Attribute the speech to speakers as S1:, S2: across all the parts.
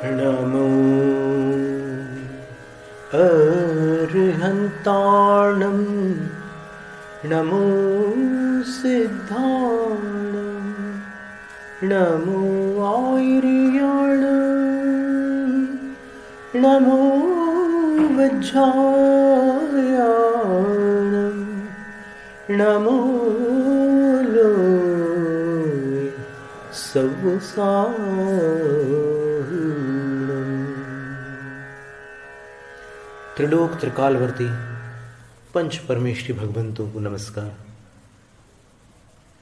S1: नमो अर्हन्ताणं नमो सिद्धाणं नमो आयर्याणं नमो वज्रायाणं नमो लोय त्रिलोक त्रिकालवर्ती पंच परमेष्टि भगवंतों को नमस्कार।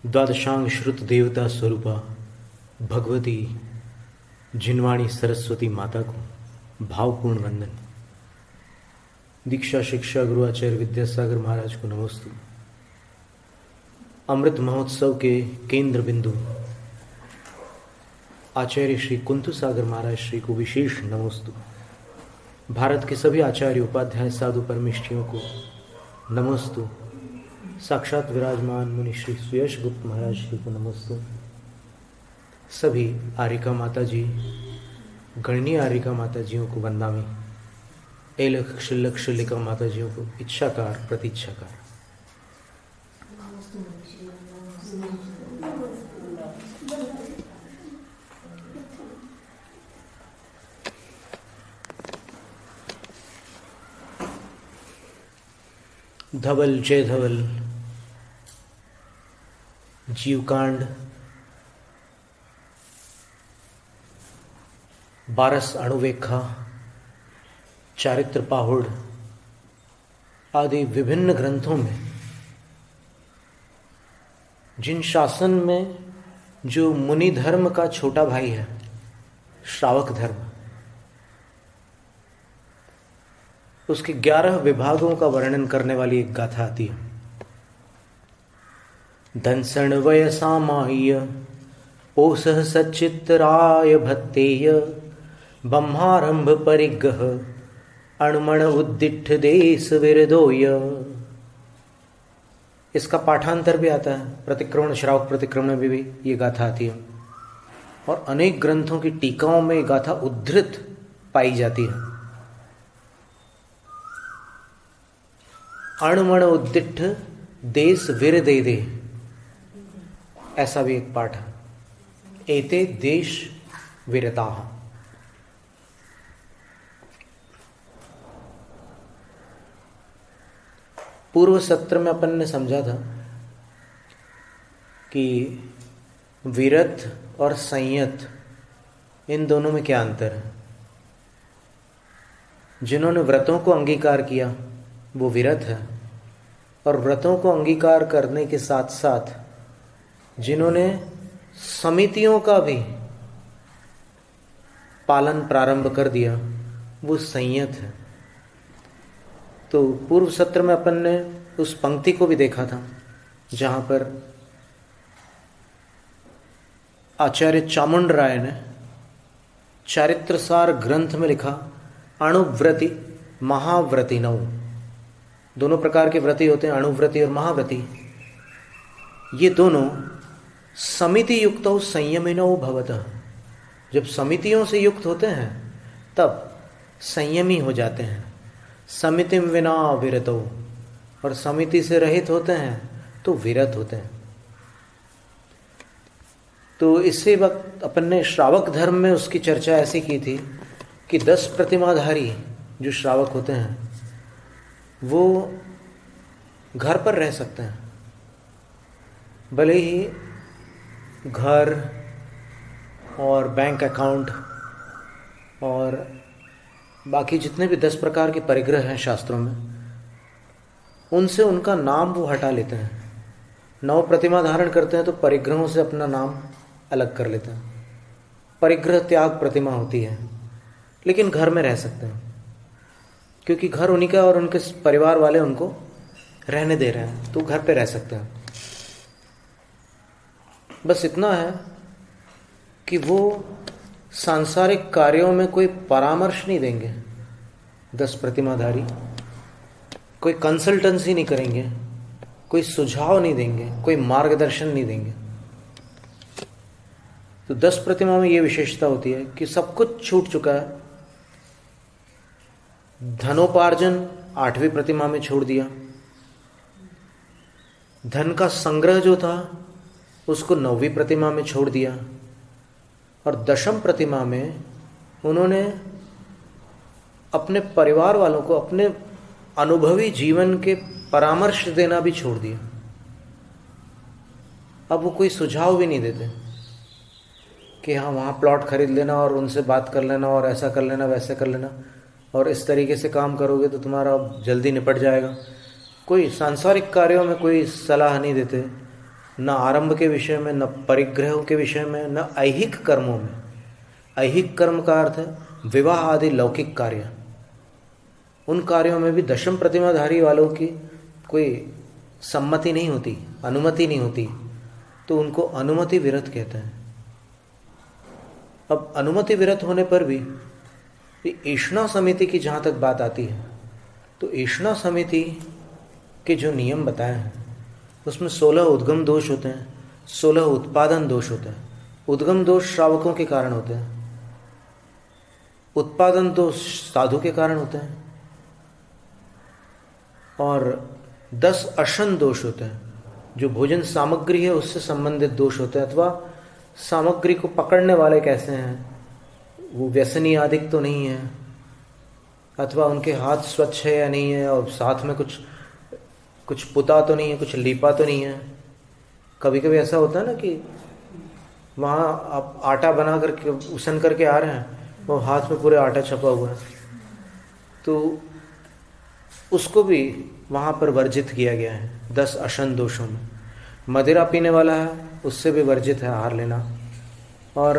S1: द्वादशांग श्रुत देवता स्वरूपा भगवती जिनवाणी सरस्वती माता को भावपूर्ण वंदन। दीक्षा शिक्षा गुरु आचार्य विद्यासागर महाराज को नमोस्तु। अमृत महोत्सव के केंद्र बिंदु आचार्य श्री कुंतु सागर महाराज श्री को विशेष नमोस्तु। भारत के सभी आचार्य उपाध्याय साधु परमेष्ठियों को नमोस्तु। साक्षात विराजमान मुनि श्री सुयश गुप्त महाराज श्री को नमोस्तु। सभी आर्यिका माता जी, गणनीय आर्यिका माता जियों को वंदामी। एलख शिल्लक शिल्लिका माता जियों को इच्छाकार प्रतीक्षाकार। धवल जय धवल जीवकांड, बारस अणुवेखा, चारित्र पाहुड़ आदि विभिन्न ग्रंथों में जिन शासन में जो मुनि धर्म का छोटा भाई है, श्रावक धर्म, उसके 11 विभागों का वर्णन करने वाली एक गाथा आती है। धनसण वयसामाय पोसह सच्चितराय भत्तेय ब्रह्मारंभ परिग्रह अणुमण उद्दिठ देश विरदोय। इसका पाठांतर भी आता है, प्रतिक्रमण श्रावक प्रतिक्रमण में भी ये गाथा आती है और अनेक ग्रंथों की टीकाओं में ये गाथा उद्धृत पाई जाती है। अणुमण उद्दिठ देश वीर दे दे, ऐसा भी एक पाठ है। एते देश वीरता। पूर्व सत्र में अपन ने समझा था कि विरत और संयत इन दोनों में क्या अंतर है। जिन्होंने व्रतों को अंगीकार किया वो विरत है, और व्रतों को अंगीकार करने के साथ साथ जिन्होंने समितियों का भी पालन प्रारंभ कर दिया वो संयत है। तो पूर्व सत्र में अपन ने उस पंक्ति को भी देखा था जहां पर आचार्य चामुंड राय ने चारित्रसार ग्रंथ में लिखा, अणुव्रति महाव्रति नौ। दोनों प्रकार के व्रती होते हैं, अणुव्रति और महाव्रति। ये दोनों समिति युक्तौ संयमिनौ भवतः। जब समितियों से युक्त होते हैं तब संयमी हो जाते हैं। समितिम विना विरतौ, और समिति से रहित होते हैं तो विरत होते हैं। तो इसी वक्त अपन ने श्रावक धर्म में उसकी चर्चा ऐसी की थी कि 10 प्रतिमाधारी जो श्रावक होते हैं वो घर पर रह सकते हैं। भले ही घर और बैंक अकाउंट और बाकी जितने भी 10 प्रकार के परिग्रह हैं शास्त्रों में, उनसे उनका नाम वो हटा लेते हैं। 9 प्रतिमा धारण करते हैं तो परिग्रहों से अपना नाम अलग कर लेते हैं। परिग्रह त्याग प्रतिमा होती है, लेकिन घर में रह सकते हैं क्योंकि घर उन्हीं का और उनके परिवार वाले उनको रहने दे रहे हैं, तो घर पे रह सकते हैं। बस इतना है कि वो सांसारिक कार्यों में कोई परामर्श नहीं देंगे। 10 प्रतिमाधारी कोई कंसल्टेंसी नहीं करेंगे, कोई सुझाव नहीं देंगे, कोई मार्गदर्शन नहीं देंगे। तो 10 प्रतिमा में ये विशेषता होती है कि सब कुछ छूट चुका है। धनोपार्जन 8वीं प्रतिमा में छोड़ दिया, धन का संग्रह जो था उसको 9वीं प्रतिमा में छोड़ दिया, और 10वीं प्रतिमा में उन्होंने अपने परिवार वालों को अपने अनुभवी जीवन के परामर्श देना भी छोड़ दिया। अब वो कोई सुझाव भी नहीं देते कि हाँ वहाँ प्लॉट खरीद लेना और उनसे बात कर लेना और ऐसा कर लेना वैसे कर लेना और इस तरीके से काम करोगे तो तुम्हारा जल्दी निपट जाएगा। कोई सांसारिक कार्यों में कोई सलाह नहीं देते, न आरंभ के विषय में, न परिग्रहों के विषय में, न ऐहिक कर्मों में। ऐहिक कर्म का अर्थ है विवाह आदि लौकिक कार्य। उन कार्यों में भी 10वीं प्रतिमाधारी वालों की कोई सम्मति नहीं होती, अनुमति नहीं होती, तो उनको अनुमति विरत कहते हैं। अब अनुमति विरत होने पर भी ईष्णा समिति की जहाँ तक बात आती है, तो ईष्णा समिति के जो नियम बताए हैं उसमें 16 उद्गम दोष होते हैं, 16 उत्पादन दोष होते हैं। उद्गम दोष श्रावकों के कारण होते हैं, उत्पादन दोष साधु के कारण होते हैं, और 10 अशन दोष होते हैं जो भोजन सामग्री है उससे संबंधित दोष होते हैं, अथवा सामग्री को पकड़ने वाले कैसे हैं, वो व्यसनी आदिक तो नहीं है, अथवा उनके हाथ स्वच्छ है या नहीं है, और साथ में कुछ पुता तो नहीं है, कुछ लीपा तो नहीं है। कभी कभी ऐसा होता है ना कि वहाँ आप आटा बना करके उसन करके आ रहे हैं, वो हाथ में पूरे आटा छपा हुआ है, तो उसको भी वहाँ पर वर्जित किया गया है 10 अशन दोषों में। मदिरा पीने वाला है उससे भी वर्जित है आहार लेना, और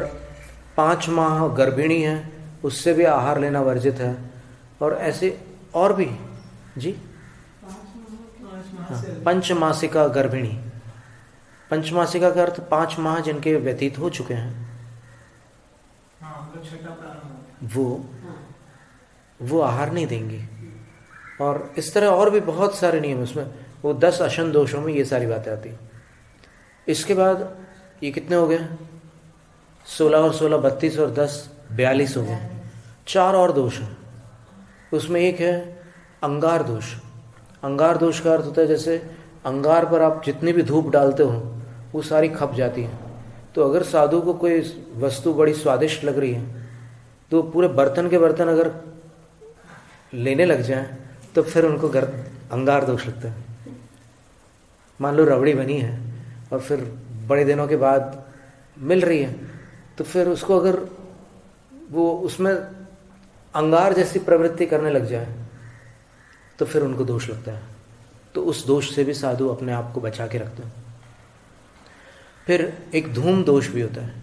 S1: 5 माह गर्भिणी है उससे भी आहार लेना वर्जित है, और ऐसे और भी जी। पंचमासिका गर्भिणी, पंचमासिका का अर्थ 5 माह जिनके व्यतीत हो चुके हैं, वो आहार नहीं देंगे। और इस तरह और भी बहुत सारे नियम उसमें, वो 10 अशन दोषों में ये सारी बातें आती। इसके बाद ये कितने हो गए? 16 और 16 32 और 10 42 हो गए। 4 और दोष हैं, उसमें एक है अंगार दोष। अंगार दोष का अर्थ होता है जैसे अंगार पर आप जितनी भी धूप डालते हो वो सारी खप जाती है। तो अगर साधु को कोई वस्तु बड़ी स्वादिष्ट लग रही है तो पूरे बर्तन के बर्तन अगर लेने लग जाए तो फिर उनको अंगार दोष लगता है। मान लो रबड़ी बनी है और फिर बड़े दिनों के बाद मिल रही है, तो फिर उसको अगर वो उसमें अंगार जैसी प्रवृत्ति करने लग जाए तो फिर उनको दोष लगता है। तो उस दोष से भी साधु अपने आप को बचा के रखते हैं। फिर एक धूम दोष भी होता है,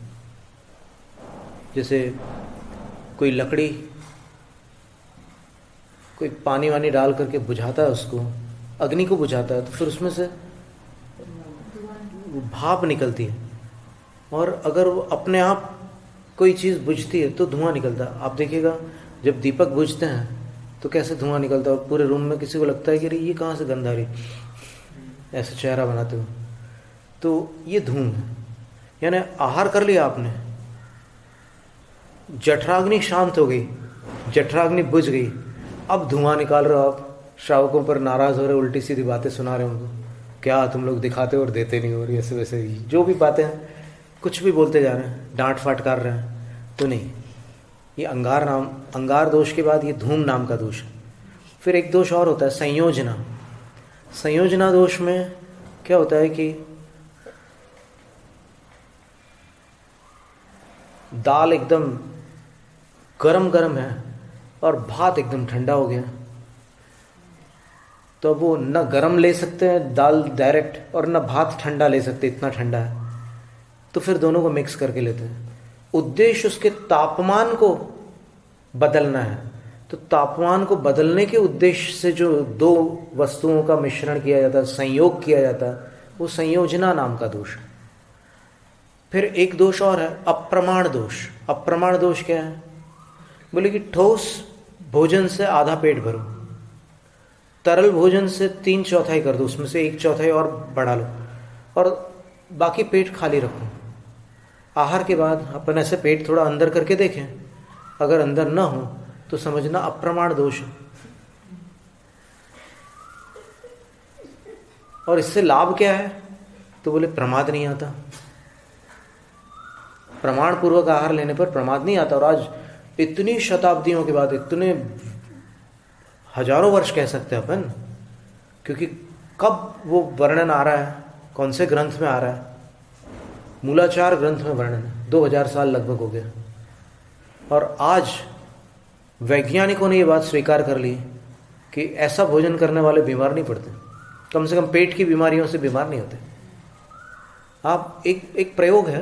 S1: जैसे कोई लकड़ी कोई पानी वानी डाल करके बुझाता है, उसको अग्नि को बुझाता है, तो फिर उसमें से भाप निकलती है, और अगर वो अपने आप कोई चीज़ बुझती है तो धुआं निकलता है। आप देखिएगा जब दीपक बुझते हैं तो कैसे धुआं निकलता है, और पूरे रूम में किसी को लगता है कि अरे ये कहाँ से गंध आ रही, ऐसे चेहरा बनाते हो। तो ये धूम है, यानी आहार कर लिया आपने, जठराग्नि शांत हो गई, जठराग्नि बुझ गई, अब धुआं निकाल रहे हो आप, श्रावकों पर नाराज हो रहे, उल्टी सीधी बातें सुना रहे हो उनको, क्या तुम लोग दिखाते हो और देते नहीं हो, और ऐसे वैसे जो भी बातें हैं कुछ भी बोलते जा रहे हैं, डांट फाट कर रहे हैं। तो नहीं, ये अंगार दोष के बाद ये धूम नाम का दोष है। फिर एक दोष और होता है संयोजना। संयोजना दोष में क्या होता है कि दाल एकदम गरम गरम है और भात एकदम ठंडा हो गया, तो वो न गरम ले सकते हैं दाल डायरेक्ट और न भात ठंडा ले सकते, इतना ठंडा है, तो फिर दोनों को मिक्स करके लेते हैं। उद्देश्य उसके तापमान को बदलना है, तो तापमान को बदलने के उद्देश्य से जो दो वस्तुओं का मिश्रण किया जाता है, संयोग किया जाता है, वो संयोजना नाम का दोष है। फिर एक दोष और है अप्रमाण दोष। अप्रमाण दोष क्या है? बोले कि ठोस भोजन से आधा पेट भरो, तरल भोजन से 3/4 कर दो, उसमें से 1/4 और बढ़ा लो, और बाकी पेट खाली रखो। आहार के बाद अपन ऐसे पेट थोड़ा अंदर करके देखें, अगर अंदर ना हो तो समझना अप्रमाण दोष है। और इससे लाभ क्या है? तो बोले प्रमाद नहीं आता। प्रमाण पूर्वक आहार लेने पर प्रमाद नहीं आता। और आज इतनी शताब्दियों के बाद, इतने हजारों वर्ष कह सकते हैं अपन, क्योंकि कब वो वर्णन आ रहा है, कौन से ग्रंथ में आ रहा है? मूलाचार ग्रंथ में वर्णन है, 2000 साल लगभग हो गया। और आज वैज्ञानिकों ने ये बात स्वीकार कर ली कि ऐसा भोजन करने वाले बीमार नहीं पड़ते, कम से कम पेट की बीमारियों से बीमार नहीं होते। आप एक प्रयोग है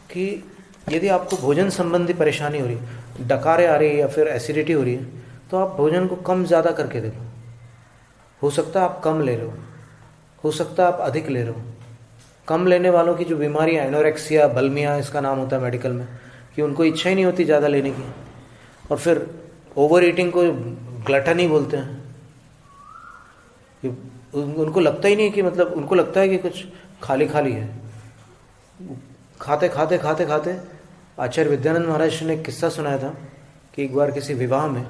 S1: कि यदि आपको भोजन संबंधी परेशानी हो रही है, डकारें आ रही है या फिर एसिडिटी हो रही है, तो आप भोजन को कम ज़्यादा करके देखो। हो सकता है आप कम ले रहे हो सकता है आप अधिक ले रहे हो। कम लेने वालों की जो बीमारियाँ, एनोरेक्सिया, बलमिया इसका नाम होता है मेडिकल में, कि उनको इच्छा ही नहीं होती ज़्यादा लेने की। और फिर ओवर ईटिंग को ग्लटनी बोलते हैं। उनको लगता ही नहीं कि, मतलब उनको लगता है कि कुछ खाली खाली है। खाते खाते खाते खाते आचार्य विद्यानंद महाराज ने एक किस्सा सुनाया था कि एक बार किसी विवाह में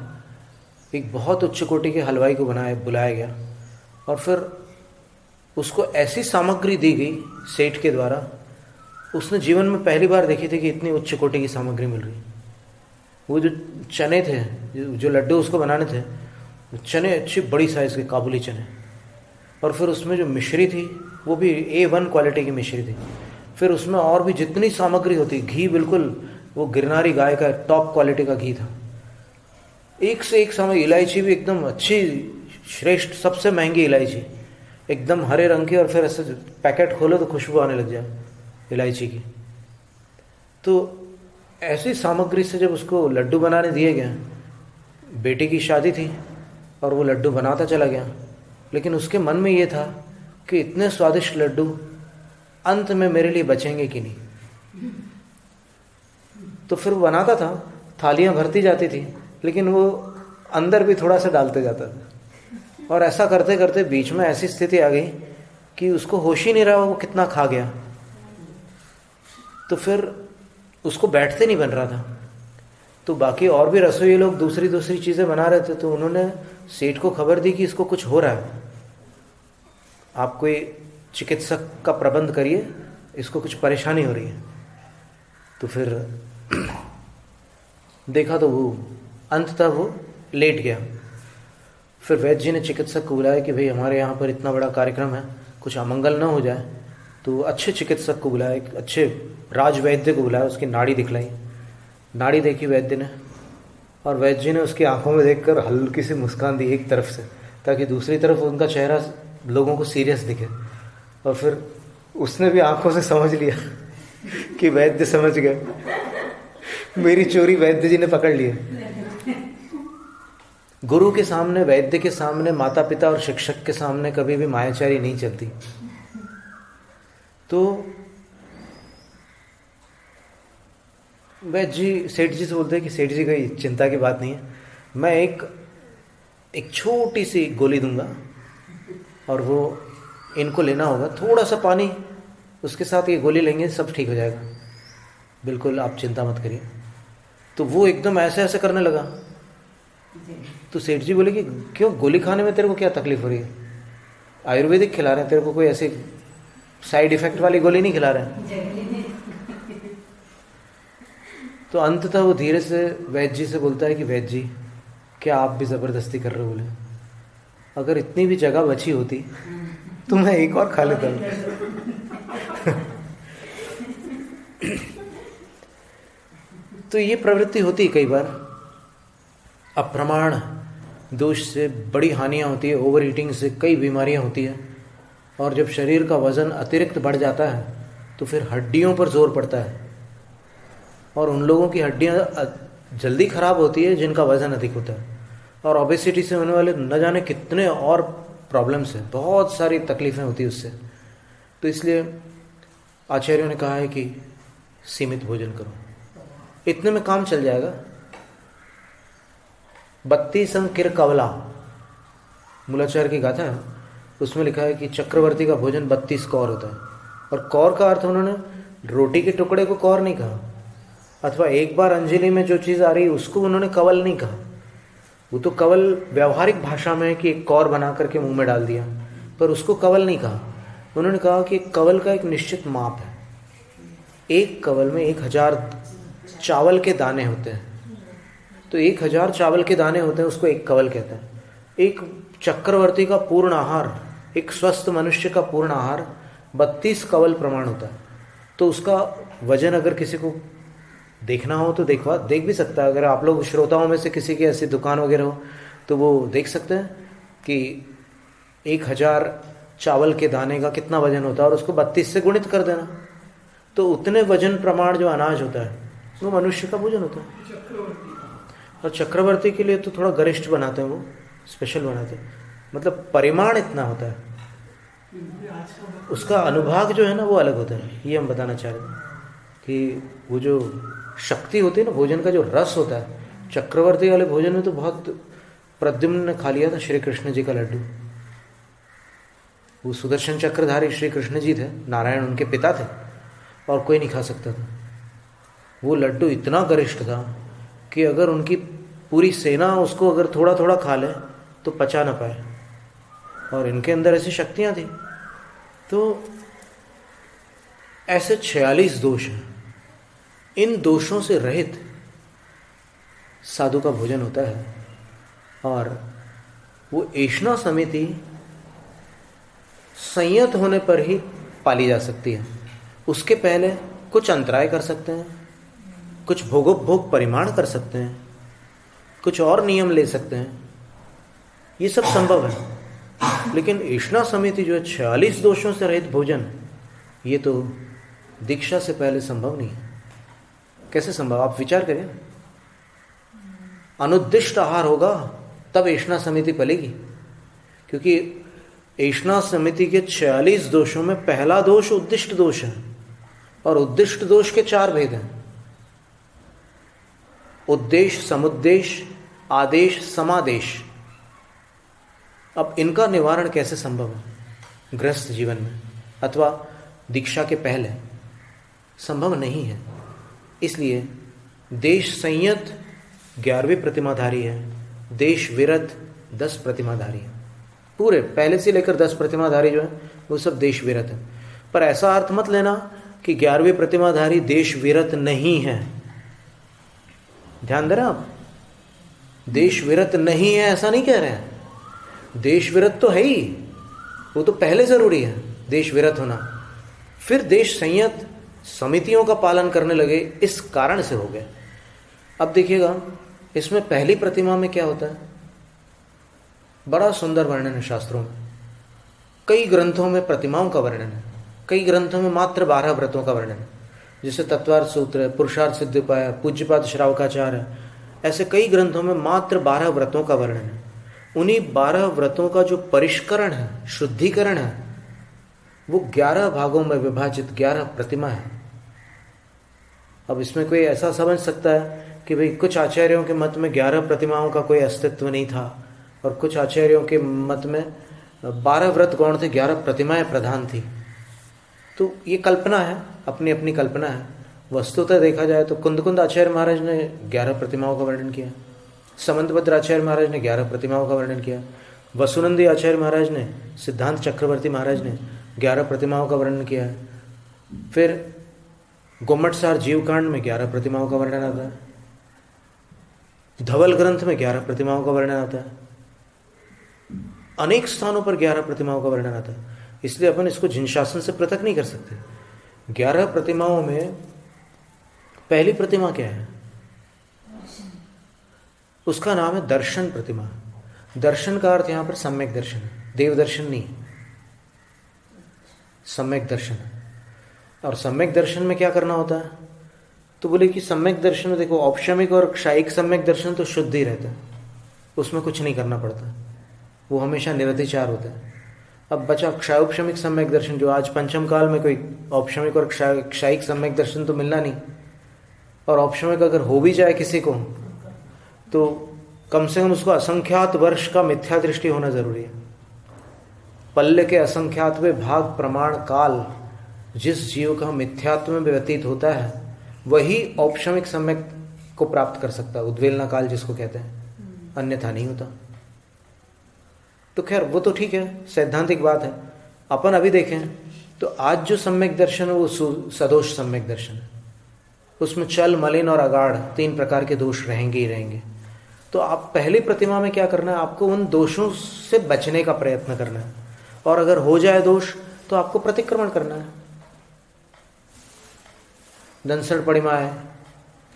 S1: एक बहुत उच्च कोटि के हलवाई को बुलाया गया, और फिर उसको ऐसी सामग्री दी गई सेठ के द्वारा, उसने जीवन में पहली बार देखी थी कि इतनी उच्च कोटि की सामग्री मिल रही। वो जो चने थे, जो लड्डू उसको बनाने थे, चने अच्छी बड़ी साइज़ के काबुली चने, और फिर उसमें जो मिश्री थी वो भी A1 क्वालिटी की मिश्री थी। फिर उसमें और भी जितनी सामग्री होती, घी बिल्कुल वो गिरनारी गाय का टॉप क्वालिटी का घी था। एक से एक सामग्री, इलायची भी एकदम अच्छी श्रेष्ठ सबसे महंगी इलायची, एकदम हरे रंग की, और फिर ऐसे पैकेट खोलो तो खुशबू आने लग जाए इलायची की। तो ऐसी सामग्री से जब उसको लड्डू बनाने दिए गए, बेटी की शादी थी और वो लड्डू बनाता चला गया, लेकिन उसके मन में ये था कि इतने स्वादिष्ट लड्डू अंत में मेरे लिए बचेंगे कि नहीं। तो फिर वो बनाता था, थालियां भरती जाती थी, लेकिन वो अंदर भी थोड़ा सा डालते जाता था। और ऐसा करते करते बीच में ऐसी स्थिति आ गई कि उसको होश ही नहीं रहा वो कितना खा गया। तो फिर उसको बैठते नहीं बन रहा था। तो बाकी और भी रसोई लोग दूसरी चीज़ें बना रहे थे, तो उन्होंने सेठ को खबर दी कि इसको कुछ हो रहा है, आप कोई चिकित्सक का प्रबंध करिए, इसको कुछ परेशानी हो रही है। तो फिर देखा तो वो अंततः वो लेट गया। फिर वैद्य जी ने चिकित्सक को बुलाया कि भाई हमारे यहाँ पर इतना बड़ा कार्यक्रम है, कुछ अमंगल ना हो जाए। तो अच्छे चिकित्सक को बुलाया, एक अच्छे राज वैद्य को बुलाया, उसकी नाड़ी दिखलाई, नाड़ी देखी वैद्य ने, और वैद्य जी ने उसकी आंखों में देखकर हल्की सी मुस्कान दी एक तरफ से, ताकि दूसरी तरफ उनका चेहरा लोगों को सीरियस दिखे। और फिर उसने भी आंखों से समझ लिया कि वैद्य समझ गए, मेरी चोरी वैद्य जी ने पकड़ ली है। गुरु के सामने, वैद्य के सामने, माता पिता और शिक्षक के सामने कभी भी मायाचारी नहीं चलती। तो वैद्य जी सेठ जी से बोलते हैं कि सेठ जी कोई चिंता की बात नहीं है, मैं एक छोटी सी गोली दूंगा और वो इनको लेना होगा, थोड़ा सा पानी उसके साथ ये गोली लेंगे, सब ठीक हो जाएगा, बिल्कुल आप चिंता मत करिए। तो वो एकदम ऐसे ऐसे करने लगा। तो सेठ जी बोले कि क्यों, गोली खाने में तेरे को क्या तकलीफ हो रही है? आयुर्वेदिक खिला रहे हैं तेरे को, कोई ऐसी साइड इफेक्ट वाली गोली नहीं खिला रहे हैं। तो अंततः वो धीरे से वैद्य जी से बोलता है कि वैद्य जी क्या आप भी ज़बरदस्ती कर रहे हो? बोले अगर इतनी भी जगह बची होती तो मैं एक और खा लेता हूँ। तो ये प्रवृत्ति होती है कई बार, अप्रमाण दोष से बड़ी हानियाँ होती है, ओवर ईटिंग से कई बीमारियाँ होती है। और जब शरीर का वज़न अतिरिक्त बढ़ जाता है तो फिर हड्डियों पर जोर पड़ता है, और उन लोगों की हड्डियाँ जल्दी खराब होती है जिनका वज़न अधिक होता है। और ओबेसिटी से होने वाले न जाने कितने और प्रॉब्लम्स हैं, बहुत सारी तकलीफ़ें होती है उससे। तो इसलिए आचार्यों ने कहा है कि सीमित भोजन करो, इतने में काम चल जाएगा। 32 किर कवला मूलाचार्य की गाथा है, उसमें लिखा है कि चक्रवर्ती का भोजन 32 कौर होता है। और कौर का अर्थ उन्होंने रोटी के टुकड़े को कौर नहीं कहा, अथवा एक बार अंजलि में जो चीज़ आ रही उसको उन्होंने कवल नहीं कहा। वो तो कवल व्यावहारिक भाषा में है कि एक कौर बना करके मुंह में डाल दिया, पर उसको कवल नहीं कहा। उन्होंने कहा कि कवल का एक निश्चित माप है। एक कवल में 1000 चावल के दाने होते हैं, तो 1000 चावल के दाने होते हैं, उसको एक कवल कहते हैं। एक चक्रवर्ती का पूर्ण आहार, एक स्वस्थ मनुष्य का पूर्ण आहार 32 कवल प्रमाण होता है। तो उसका वजन अगर किसी को देखना हो तो देख भी सकता है। अगर आप लोग श्रोताओं में से किसी की ऐसी दुकान वगैरह हो तो वो देख सकते हैं कि 1000 चावल के दाने का कितना वजन होता है और उसको 32 से गुणित कर देना, तो उतने वजन प्रमाण जो अनाज होता है वो मनुष्य का भोजन होता है। और चक्रवर्ती के लिए तो थोड़ा गरिष्ठ बनाते हैं, वो स्पेशल बनाते हैं, मतलब परिमाण इतना होता है, उसका अनुभाग जो है ना वो अलग होता है। ये हम बताना चाह रहे थे कि वो जो शक्ति होती है ना भोजन का, जो रस होता है, चक्रवर्ती वाले भोजन में तो बहुत, प्रद्युम्न ने खा लिया था श्री कृष्ण जी का लड्डू। वो सुदर्शन चक्रधारी श्री कृष्ण जी थे, नारायण उनके पिता थे, और कोई नहीं खा सकता था। वो लड्डू इतना गरिष्ठ था कि अगर उनकी पूरी सेना उसको अगर थोड़ा थोड़ा खा ले तो पचा ना पाए, और इनके अंदर ऐसी शक्तियां थी। तो ऐसे 46 दोष हैं। इन दोषों से रहित साधु का भोजन होता है, और वो ऐष्णा समिति संयत होने पर ही पाली जा सकती है। उसके पहले कुछ अंतराय कर सकते हैं, कुछ भोगोपभोग परिमाण कर सकते हैं, कुछ और नियम ले सकते हैं, ये सब संभव है। लेकिन ऐष्णा समिति जो है 46 दोषों से रहित भोजन, ये तो दीक्षा से पहले संभव नहीं है। कैसे संभव, आप विचार करें। अनुद्दिष्ट आहार होगा तब ऐष्णा समिति पलेगी, क्योंकि ऐष्णा समिति के 46 दोषों में पहला दोष उद्दिष्ट दोष है, और उद्दिष्ट दोष के 4 भेद हैं: उद्देश्य, समुद्देश, आदेश, समादेश। अब इनका निवारण कैसे संभव है गृहस्थ जीवन में अथवा दीक्षा के पहले? संभव नहीं है। इसलिए देश संयत 11वीं प्रतिमाधारी है, देश विरत 10 प्रतिमाधारी है। पूरे पहले से लेकर 10 प्रतिमाधारी जो है वो सब देश विरत है। पर ऐसा अर्थ मत लेना कि 11वीं प्रतिमाधारी देश विरत नहीं है। ध्यान दे रहे आप, देश विरत नहीं है ऐसा नहीं कह रहे हैं। देश विरत तो है ही, वो तो पहले जरूरी है देश विरत होना। फिर देश संयत समितियों का पालन करने लगे, इस कारण से हो गए। अब देखिएगा, इसमें पहली प्रतिमा में क्या होता है, बड़ा सुंदर वर्णन है शास्त्रों में। कई ग्रंथों में प्रतिमाओं का वर्णन है, कई ग्रंथों में मात्र 12 व्रतों का वर्णन है, जैसे तत्वार्थ सूत्र है, पुरुषार्थ सिद्धिपाय, पूज्यपाद श्रावकाचार्य, ऐसे कई ग्रंथों में मात्र 12 व्रतों का वर्णन है। उन्हीं 12 व्रतों का जो परिष्करण है, शुद्धिकरण है, वो 11 भागों में विभाजित 11 प्रतिमा है। अब इसमें कोई ऐसा समझ सकता है कि भाई कुछ आचार्यों के मत में 11 प्रतिमाओं का कोई अस्तित्व नहीं था, और कुछ आचार्यों के मत में 12 व्रत गौण थे, 11 प्रतिमाएं प्रधान थी। तो ये कल्पना है, अपनी अपनी कल्पना है। वस्तुतः देखा जाए तो कुंद आचार्य महाराज ने 11 प्रतिमाओं का वर्णन किया, समंतभद्र आचार्य महाराज ने 11 प्रतिमाओं का वर्णन किया, वसुनंदी आचार्य महाराज ने, सिद्धांत चक्रवर्ती महाराज ने 11 प्रतिमाओं का वर्णन किया है। फिर गोमटसार जीवकांड में 11 प्रतिमाओं का वर्णन आता है, धवल ग्रंथ में 11 प्रतिमाओं का वर्णन आता है, अनेक स्थानों पर 11 प्रतिमाओं का वर्णन आता है। इसलिए अपन इसको जिनशासन से पृथक नहीं कर सकते। 11 प्रतिमाओं में पहली प्रतिमा क्या है, उसका नाम है दर्शन प्रतिमा। दर्शन का अर्थ यहां पर सम्यक दर्शन है, देव दर्शन नहीं, सम्यक दर्शन है। और सम्यक दर्शन में क्या करना होता है, तो बोले कि सम्यक दर्शन में देखो, औपशमिक और क्षायिक सम्यक दर्शन तो शुद्ध ही रहता है, उसमें कुछ नहीं करना पड़ता, वो हमेशा निरतिचार होता है। अब बचा क्षायोपशमिक सम्यक दर्शन, जो आज पंचम काल में कोई औपशमिक और क्षायिक सम्यक दर्शन तो मिलना नहीं, और औपशमिक अगर हो भी जाए किसी को तो कम से कम उसको असंख्यात वर्ष का मिथ्या दृष्टि होना जरूरी है। पल्ले के असंख्यातवे भाग प्रमाण काल जिस जीव का मिथ्यात्व में व्यतीत होता है वही औपशमिक सम्यक को प्राप्त कर सकता है, उद्वेलना काल जिसको कहते हैं, अन्यथा नहीं होता। तो खैर वो तो ठीक है, सैद्धांतिक बात है। अपन अभी देखें तो आज जो सम्यक दर्शन है वो सदोष सम्यक दर्शन है। उसमें चल, मलिन और अगाढ़ 3 प्रकार के दोष रहेंगे ही रहेंगे। तो आप पहली प्रतिमा में क्या करना है, आपको उन दोषों से बचने का प्रयत्न करना है, और अगर हो जाए दोष तो आपको प्रतिक्रमण करना है। दंसड़ पड़िमाए,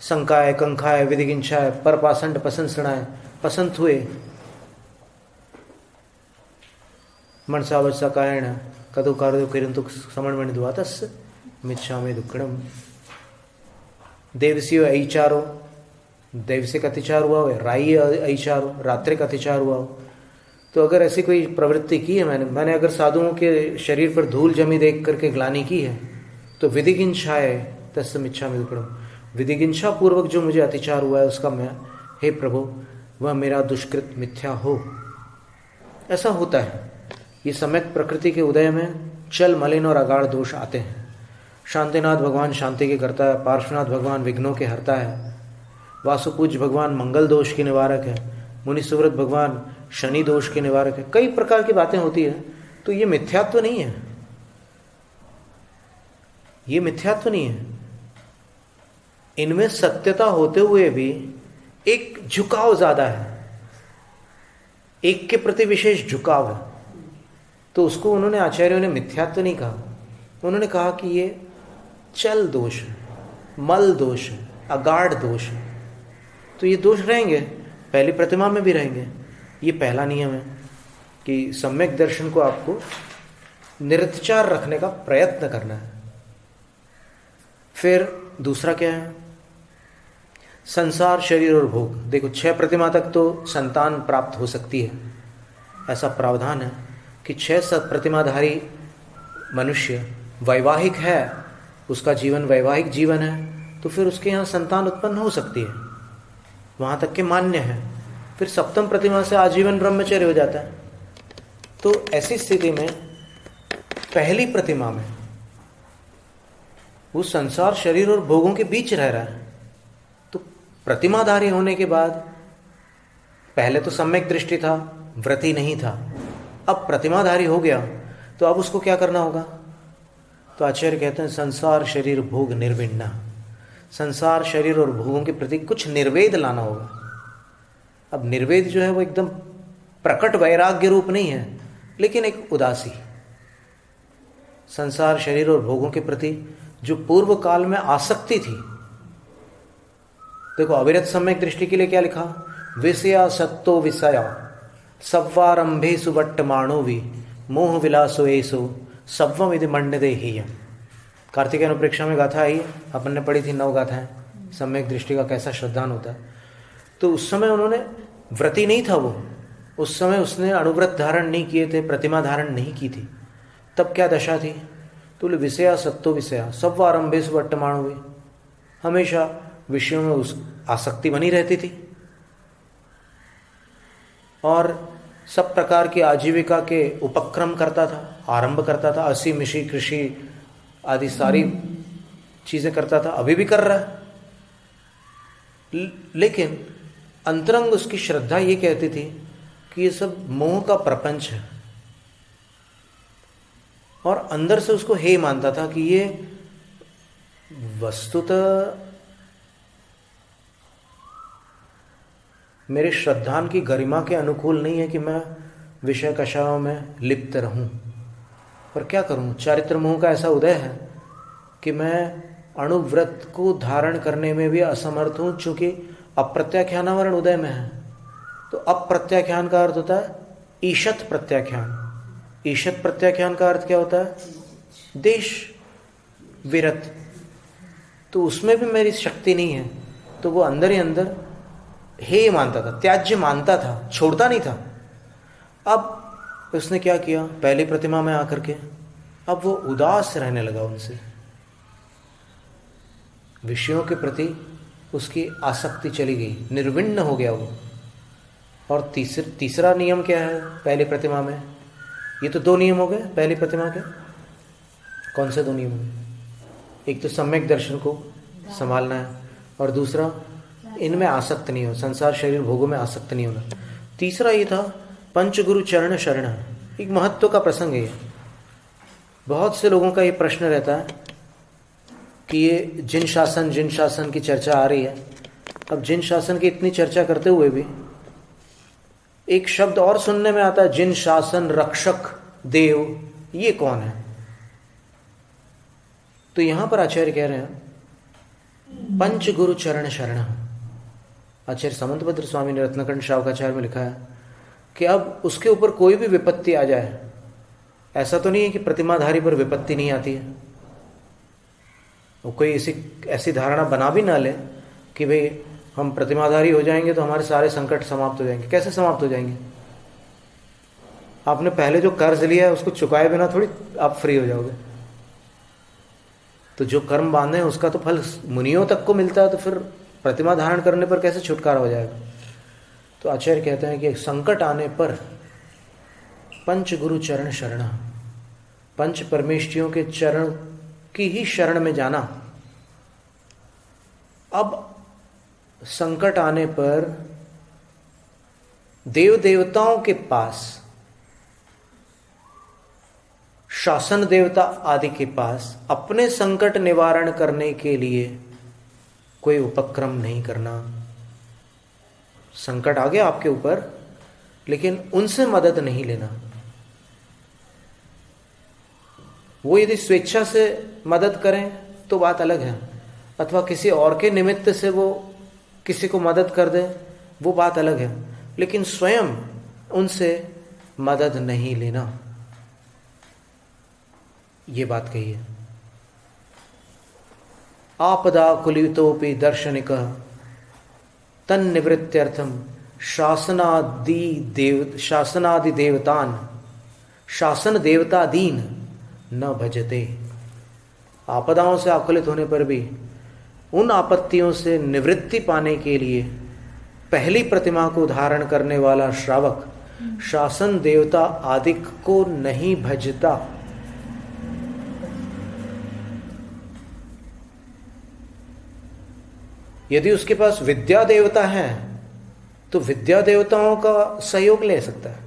S1: शंकाय, कंखाय, विधिगिंछाय, परपासंड पसंसणाय, पसंत हुए, मनसावचा कायण कदु कार्यो किरंतु समणमणि द्वातस्य मिच्छामि दुक्कड़म। देवसियो ऐचारो, देवसे का अतिचार हुआ हो, राई ऐचारो, रात्रि का अतिचार हुआ हो। तो अगर ऐसी कोई प्रवृत्ति की है मैंने अगर साधुओं के शरीर पर धूल जमी देख करके ग्लानि की है, तो विधिगिंछाय तस्य मिच्छामि दुक्कड़म, विधिगिंछा पूर्वक जो मुझे अतिचार हुआ है उसका मैं, हे प्रभु, वह मेरा दुष्कृत मिथ्या हो। ऐसा होता है। ये सम्यक प्रकृति के उदय में चल, मलिन और अगाढ़ दोष आते हैं। शांतिनाथ भगवान शांति के करता है, पार्श्वनाथ भगवान विघ्नों के हरता है, वासुपूज्य भगवान मंगल दोष के निवारक है, मुनि सुव्रत भगवान शनि दोष के निवारक है। कई प्रकार की बातें होती है। तो ये मिथ्यात्व नहीं है, ये मिथ्यात्व नहीं है। इनमें सत्यता होते हुए भी एक झुकाव ज्यादा है, एक के प्रति विशेष झुकाव है। तो उसको उन्होंने, आचार्यों ने मिथ्यात्व नहीं कहा, उन्होंने कहा कि ये चल दोष है, मल दोष है, अगाढ़ दोष है। तो ये दोष रहेंगे, पहली प्रतिमा में भी रहेंगे। ये पहला नियम है कि सम्यक दर्शन को आपको निरत्याचार रखने का प्रयत्न करना है। फिर दूसरा क्या है, संसार, शरीर और भोग। देखो 6 प्रतिमा तक तो संतान प्राप्त हो सकती है, ऐसा प्रावधान है कि 6 प्रतिमाधारी मनुष्य वैवाहिक है, उसका जीवन वैवाहिक जीवन है, तो फिर उसके यहाँ संतान उत्पन्न हो सकती है, वहाँ तक के मान्य है। फिर 7वीं प्रतिमा से आजीवन ब्रह्मचर्य हो जाता है। तो ऐसी स्थिति में पहली प्रतिमा में वो संसार, शरीर और भोगों के बीच रह रहा है। तो प्रतिमाधारी होने के बाद, पहले तो सम्यक दृष्टि था, व्रति नहीं था, अब प्रतिमाधारी हो गया, तो अब उसको क्या करना होगा? तो आचार्य कहते हैं संसार, शरीर, भोग निर्विण्णा। संसार, शरीर और भोगों के प्रति कुछ निर्वेद लाना होगा। अब निर्वेद जो है वो एकदम प्रकट वैराग्य रूप नहीं है, लेकिन एक उदासी। संसार, शरीर और भोगों के प्रति जो पूर्व काल में आसक्ति थी, देखो अविरत सम्यक दृष्टि के लिए क्या लिखा, विषया सत्तो विषया सव्वारंभे सुवट्टमाणो भी मोह विलासो एसो सव्वम विधि मंडदे ही। कार्तिकेय अनुप्रेक्षा में गाथा आई, अपन ने पढ़ी थी 9 गाथाएं, सम्यक दृष्टि का कैसा श्रद्धान होता है। तो उस समय उन्होंने, व्रती नहीं था वो, उस समय उसने अणुव्रत धारण नहीं किए थे, प्रतिमा धारण नहीं की थी। तब क्या दशा थी? तो विषया सत्तो विषया सव्वारंभे सुवट्टमाणो भी, हमेशा विषयों में उस आसक्ति बनी रहती थी और सब प्रकार की आजीविका के उपक्रम करता था, आरंभ करता था, अस्सी मिशी कृषि आदि सारी चीजें करता था, अभी भी कर रहा है। लेकिन अंतरंग उसकी श्रद्धा ये कहती थी कि ये सब मोह का प्रपंच है, और अंदर से उसको हे मानता था कि ये वस्तुतः मेरे श्रद्धान की गरिमा के अनुकूल नहीं है कि मैं विषय कषायों में लिप्त रहूं। पर क्या करूं, चारित्र मोह का ऐसा उदय है कि मैं अणुव्रत को धारण करने में भी असमर्थ हूं, चूंकि अप्रत्याख्यानावरण उदय में है। तो अप्रत्याख्यान का अर्थ होता है ईशत प्रत्याख्यान। ईशत प्रत्याख्यान का अर्थ क्या होता है? देश विरत। तो उसमें भी मेरी शक्ति नहीं है, तो वो अंदर ही अंदर हे मानता था, त्याज्य मानता था, छोड़ता नहीं था। अब उसने क्या किया, पहली प्रतिमा में आकर के अब वो उदास रहने लगा उनसे, विषयों के प्रति उसकी आसक्ति चली गई, निर्विण्ण हो गया वो। और तीसरा नियम क्या है पहली प्रतिमा में? ये तो 2 नियम हो गए पहली प्रतिमा के। कौन से 2 नियम? एक तो सम्यक दर्शन को संभालना है, और दूसरा इनमें आसक्त नहीं हो, संसार शरीर भोगों में आसक्त नहीं होना। तीसरा ये था पंचगुरु चरण शरण। एक महत्व का प्रसंग है ये। बहुत से लोगों का ये प्रश्न रहता है कि ये जिन शासन की चर्चा आ रही है। अब जिन शासन की इतनी चर्चा करते हुए भी एक शब्द और सुनने में आता है, जिन शासन रक्षक देव, ये कौन है? तो यहां पर आचार्य कह रहे हैं पंचगुरु चरण शरण। आचार्य सामंतभद्र स्वामी ने रत्नखंड श्रावकाचार्य में लिखा है कि अब उसके ऊपर कोई भी विपत्ति आ जाए, ऐसा तो नहीं है कि प्रतिमाधारी पर विपत्ति नहीं आती है। वो कोई ऐसी धारणा बना भी ना ले कि भाई हम प्रतिमाधारी हो जाएंगे तो हमारे सारे संकट समाप्त हो जाएंगे। कैसे समाप्त हो जाएंगे? आपने पहले जो कर्ज लिया है उसको चुकाए बिना थोड़ी आप फ्री हो जाओगे। तो जो कर्म बांधे हैं उसका तो फल मुनियों तक को मिलता है, तो फिर प्रतिमा धारण करने पर कैसे छुटकारा हो जाएगा? तो आचार्य कहते हैं कि संकट आने पर पंच गुरु चरण शरण, पंच परमेष्ठियों के चरण की ही शरण में जाना। अब संकट आने पर देव देवताओं के पास, शासन देवता आदि के पास अपने संकट निवारण करने के लिए कोई उपक्रम नहीं करना। संकट आ गया आपके ऊपर, लेकिन उनसे मदद नहीं लेना। वो यदि स्वेच्छा से मदद करें तो बात अलग है, अथवा किसी और के निमित्त से वो किसी को मदद कर दे, वो बात अलग है, लेकिन स्वयं उनसे मदद नहीं लेना, ये बात कही है। आपदा कुलितोपि दर्शनिक तन्निवृत्त्यर्थम शासनादि देवतान शासन देवतादीन न भजते। आपदाओं से आकुलित होने पर भी उन आपत्तियों से निवृत्ति पाने के लिए पहली प्रतिमा को धारण करने वाला श्रावक शासन देवता आदि को नहीं भजता। यदि उसके पास विद्या देवता है तो विद्या देवताओं का सहयोग ले सकता है,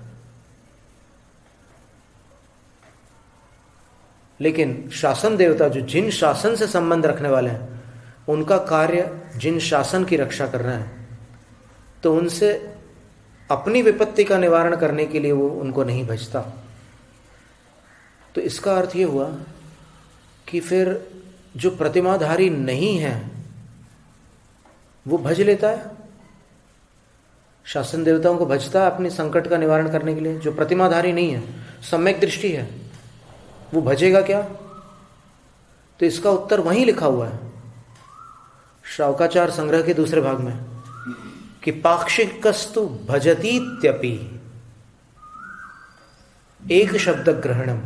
S1: लेकिन शासन देवता जो जिन शासन से संबंध रखने वाले हैं, उनका कार्य जिन शासन की रक्षा करना है, तो उनसे अपनी विपत्ति का निवारण करने के लिए वो उनको नहीं भजता। तो इसका अर्थ ये हुआ कि फिर जो प्रतिमाधारी नहीं है वो भज लेता है, शासन देवताओं को भजता है अपने संकट का निवारण करने के लिए। जो प्रतिमाधारी नहीं है, सम्यक दृष्टि है, वो भजेगा क्या? तो इसका उत्तर वहीं लिखा हुआ है श्रावकाचार संग्रह के दूसरे भाग में कि पाक्षिकस्तु भजतीत्यपि एक शब्द ग्रहणम।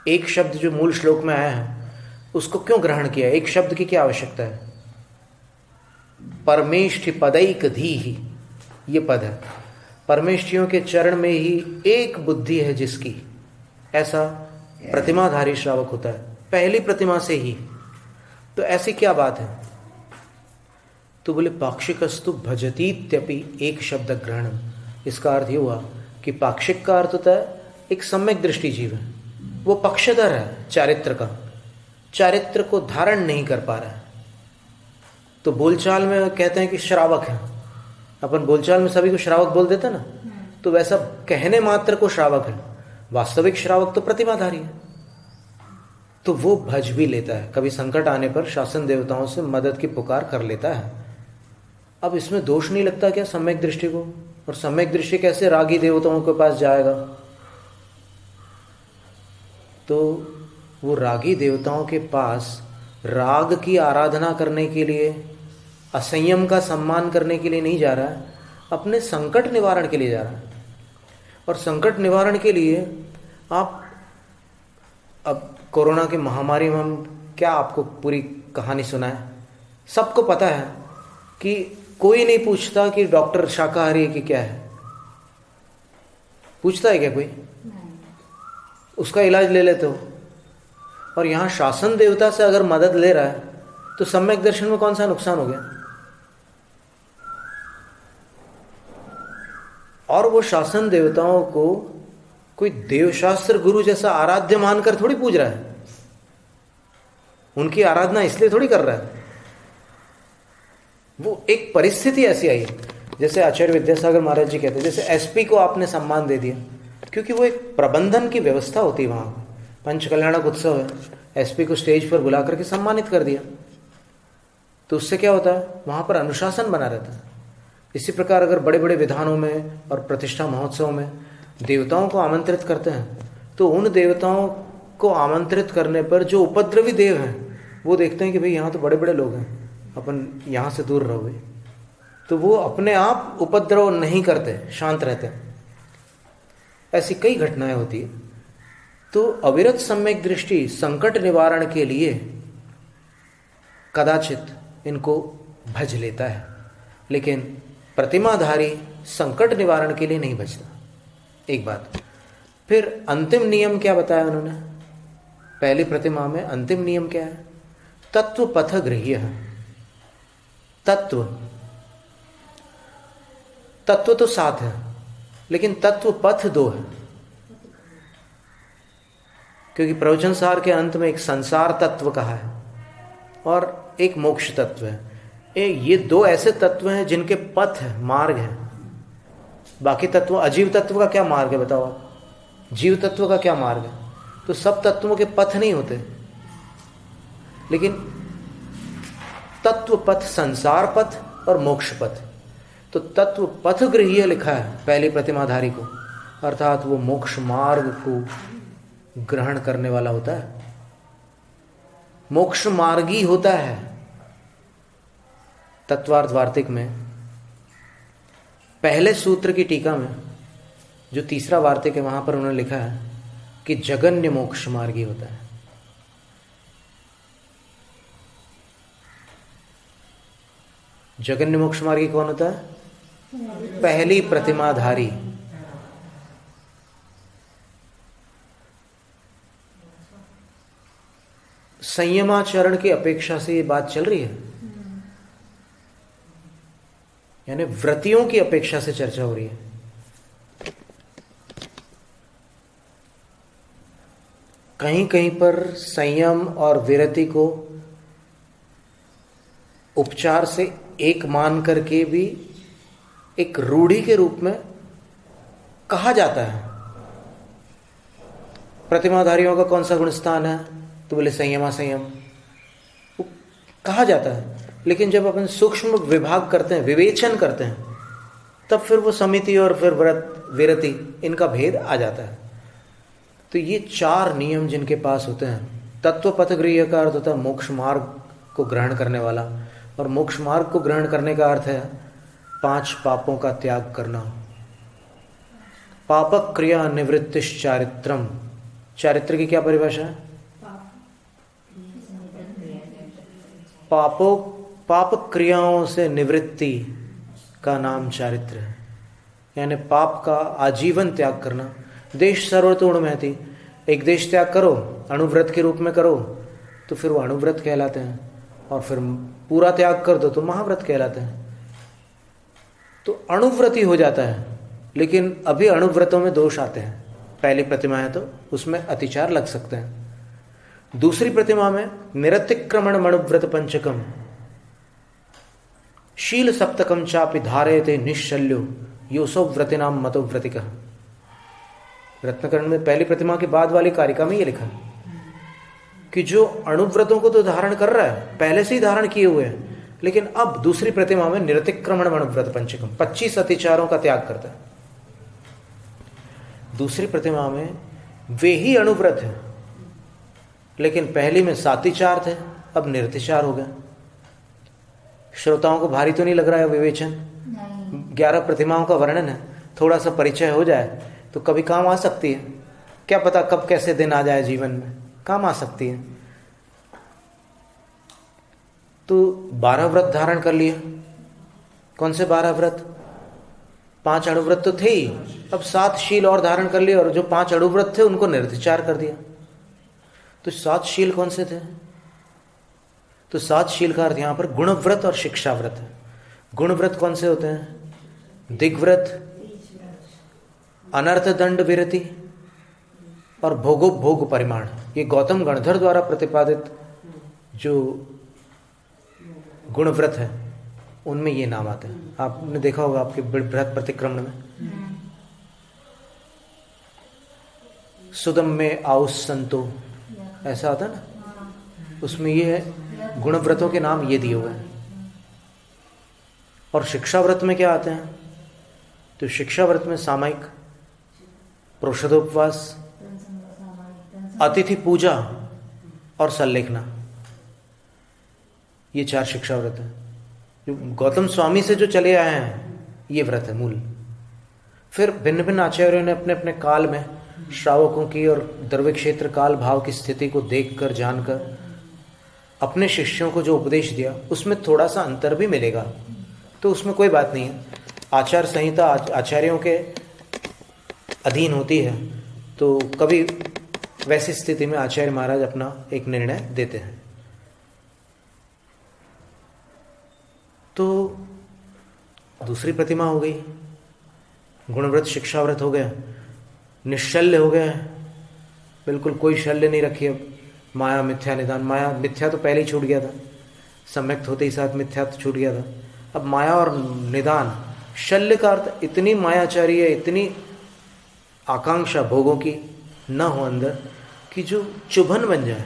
S1: एक शब्द जो मूल श्लोक में आया है उसको क्यों ग्रहण किया? एक शब्द की क्या आवश्यकता है? परमेष्ठि पदैक धीहि, ये पद है। परमेष्ठियों के चरण में ही एक बुद्धि है जिसकी, ऐसा प्रतिमाधारी श्रावक होता है, पहली प्रतिमा से ही। तो ऐसी क्या बात है? तो बोले पाक्षिकस्तु भजतीत्यपि एक शब्द ग्रहणम। इसका अर्थ ये हुआ कि पाक्षिक का अर्थ होता है एक सम्यक दृष्टि जीव है, वो पक्षधर है चारित्र का, चारित्र को धारण नहीं कर पा रहा है। तो बोलचाल में कहते हैं कि श्रावक है, अपन बोलचाल में सभी को श्रावक बोल देते ना, तो वैसा कहने मात्र को श्रावक है, वास्तविक श्रावक तो प्रतिमाधारी है। तो वो भज भी लेता है, कभी संकट आने पर शासन देवताओं से मदद की पुकार कर लेता है। अब इसमें दोष नहीं लगता क्या सम्यक दृष्टि को? और सम्यक दृष्टि कैसे रागी देवताओं के पास जाएगा? तो वो रागी देवताओं के पास राग की आराधना करने के लिए, असंयम का सम्मान करने के लिए नहीं जा रहा है, अपने संकट निवारण के लिए जा रहा है। और संकट निवारण के लिए आप, अब कोरोना की महामारी में हम क्या आपको पूरी कहानी सुनाएं? सबको पता है कि कोई नहीं पूछता कि डॉक्टर शाकाहारी है कि क्या है। पूछता है क्या कोई? उसका इलाज ले लेते हो। और यहाँ शासन देवता से अगर मदद ले रहा है तो सम्यक दर्शन में कौन सा नुकसान हो गया? और वो शासन देवताओं को कोई देवशास्त्र गुरु जैसा आराध्य मानकर थोड़ी पूज रहा है, उनकी आराधना इसलिए थोड़ी कर रहा है। वो एक परिस्थिति ऐसी आई, जैसे आचार्य विद्यासागर महाराज जी कहते हैं, जैसे एसपी को आपने सम्मान दे दिया, क्योंकि वो एक प्रबंधन की व्यवस्था होती है। वहां पंच कल्याणक उत्सव है, एसपी को स्टेज पर बुला करके सम्मानित कर दिया, तो उससे क्या होता है? वहां पर अनुशासन बना रहता है। इसी प्रकार अगर बड़े बड़े विधानों में और प्रतिष्ठा महोत्सव में देवताओं को आमंत्रित करते हैं, तो उन देवताओं को आमंत्रित करने पर जो उपद्रवी देव हैं वो देखते हैं कि भाई यहाँ तो बड़े बड़े लोग हैं, अपन यहाँ से दूर रहो भाई, तो वो अपने आप उपद्रव नहीं करते, शांत रहते हैं। ऐसी कई घटनाएं होती है। तो अविरत सम्यक दृष्टि संकट निवारण के लिए कदाचित इनको भज लेता है, लेकिन प्रतिमाधारी संकट निवारण के लिए नहीं भजता। एक बात। फिर अंतिम नियम क्या बताया उन्होंने? पहली प्रतिमा में अंतिम नियम क्या है? तत्व पथ गृह्य है। तत्व तो 7 है, लेकिन तत्व पथ 2 है, क्योंकि प्रवचन सार के अंत में एक संसार तत्व कहा है और एक मोक्ष तत्व है। ये 2 ऐसे तत्व हैं जिनके पथ है, मार्ग है। बाकी तत्व, अजीव तत्व का क्या मार्ग है बताओ आप? जीव तत्व का क्या मार्ग है? तो सब तत्वों के पथ नहीं होते, लेकिन तत्व पथ, संसार पथ और मोक्ष पथ। तो तत्व पथ गृह्य लिखा है पहली प्रतिमाधारी को, अर्थात वो मोक्ष मार्ग को ग्रहण करने वाला होता है, मोक्ष मार्गी होता है। तत्वार्थ वार्तिक में पहले सूत्र की टीका में जो तीसरा वार्तिक है, वहां पर उन्होंने लिखा है कि जगन्य मोक्ष मार्गी होता है। जगन्य मोक्ष मार्गी कौन होता है? पहली प्रतिमाधारी। संयमाचरण की अपेक्षा से ये बात चल रही है, यानी व्रतियों की अपेक्षा से चर्चा हो रही है। कहीं कहीं पर संयम और विरति को उपचार से एक मान करके भी एक रूढ़ी के रूप में कहा जाता है। प्रतिमाधारियों का कौन सा गुण स्थान है? तो बोले संयमा संयम, वो कहा जाता है। लेकिन जब अपन सूक्ष्म विभाग करते हैं, विवेचन करते हैं, तब फिर वो समिति और फिर व्रत विरति इनका भेद आ जाता है। तो ये 4 नियम जिनके पास होते हैं, तत्व पथ गृह्य का अर्थ होता है मोक्ष मार्ग को ग्रहण करने वाला, और मोक्ष मार्ग को ग्रहण करने का अर्थ है 5 पापों का त्याग करना। पापक क्रिया निवृत्तिश्च चारित्रम। चारित्र की क्या परिभाषा है? पाप क्रियाओं से निवृत्ति का नाम चारित्र है, यानी पाप का आजीवन त्याग करना। देश सर्वतोड़ महति, एक देश त्याग करो, अणुव्रत के रूप में करो तो फिर वो अणुव्रत कहलाते हैं, और फिर पूरा त्याग कर दो तो महाव्रत कहलाते हैं। तो अणुव्रती हो जाता है। लेकिन अभी अणुव्रतों में दोष आते हैं। पहली प्रतिमा है तो उसमें अतिचार लग सकते हैं। दूसरी प्रतिमा में निरतिक्रमण मणुव्रत पंचकम शील सप्तकम चापि धारयते निश्चल्यो योसो व्रतिनाम मतो व्रतिका। रत्नकरण में पहली प्रतिमा के बाद वाली कारिका में ये लिखा है कि जो अणुव्रतों को तो धारण कर रहा है, पहले से ही धारण किए हुए हैं, लेकिन अब दूसरी प्रतिमा में निरतिक्रमण मणुव्रत पंचकम 25 अतिचारों का त्याग करता है। दूसरी प्रतिमा में वे ही अणुव्रत है, लेकिन पहली में सातिचार थे, अब निरतिचार हो गया। श्रोताओं को भारी तो नहीं लग रहा है विवेचन? 11 प्रतिमाओं का वर्णन है, थोड़ा सा परिचय हो जाए तो कभी काम आ सकती है। क्या पता कब कैसे दिन आ जाए जीवन में, काम आ सकती है। तो 12 व्रत धारण कर लिए। कौन से 12 व्रत? 5 अणुव्रत तो थे ही, अब 7 शील और धारण कर लिए, और जो 5 अणुव्रत थे उनको निरतिचार कर दिया। तो तो 7 शील कौन से थे? तो 7 शील का अर्थ यहां पर गुणव्रत और शिक्षाव्रत है। गुणव्रत कौन से होते हैं? दिग्व्रत, अनर्थ दंड विरति और भोगोपभोग परिमाण। ये गौतम गणधर द्वारा प्रतिपादित जो गुणव्रत है उनमें ये नाम आते हैं। आपने देखा होगा आपके बृहत प्रतिक्रमण में, सुदम में आउस संतो, ऐसा आता है ना, उसमें ये है गुणव्रतों के नाम ये दिए हुए हैं। और शिक्षाव्रत में क्या आते हैं? तो शिक्षाव्रत में सामायिक, प्रोषदोपवास, अतिथि पूजा और सल्लेखना, ये 4 शिक्षाव्रत हैं जो गौतम स्वामी से जो चले आए हैं, ये व्रत है मूल। फिर भिन्न भिन्न आचार्यों ने अपने अपने काल में श्रावकों की और द्रव्य क्षेत्र काल भाव की स्थिति को देखकर जानकर अपने शिष्यों को जो उपदेश दिया उसमें थोड़ा सा अंतर भी मिलेगा, तो उसमें कोई बात नहीं है। आचार संहिता आचार्यों के अधीन होती है, तो कभी वैसी स्थिति में आचार्य महाराज अपना एक निर्णय देते हैं। तो दूसरी प्रतिमा हो गई, गुणव्रत शिक्षाव्रत हो गया, निश्चल्य हो गया, बिल्कुल कोई शल्य नहीं रखी। अब माया मिथ्या निदान, माया मिथ्या तो पहले ही छूट गया था, सम्यक्त होते ही साथ मिथ्या तो छूट गया था। अब माया और निदान, शल्य का अर्थ इतनी मायाचारी है, इतनी आकांक्षा भोगों की न हो अंदर कि जो चुभन बन जाए।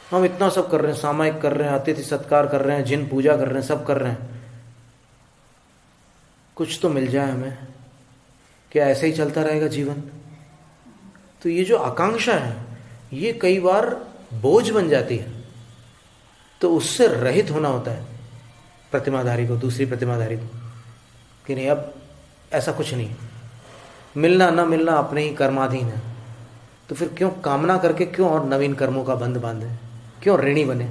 S1: हम इतना सब कर रहे हैं, सामायिक कर रहे हैं, अतिथि सत्कार कर रहे हैं, जिन पूजा कर रहे हैं, सब कर रहे हैं, कुछ तो मिल जाए हमें, क्या ऐसे ही चलता रहेगा जीवन? तो ये जो आकांक्षा है ये कई बार बोझ बन जाती है, तो उससे रहित होना होता है प्रतिमाधारी को, दूसरी प्रतिमाधारी को, कि नहीं अब ऐसा कुछ नहीं, मिलना ना मिलना अपने ही कर्माधीन है, तो फिर क्यों कामना करके क्यों और नवीन कर्मों का बंध बांधे, क्यों ऋणी बने।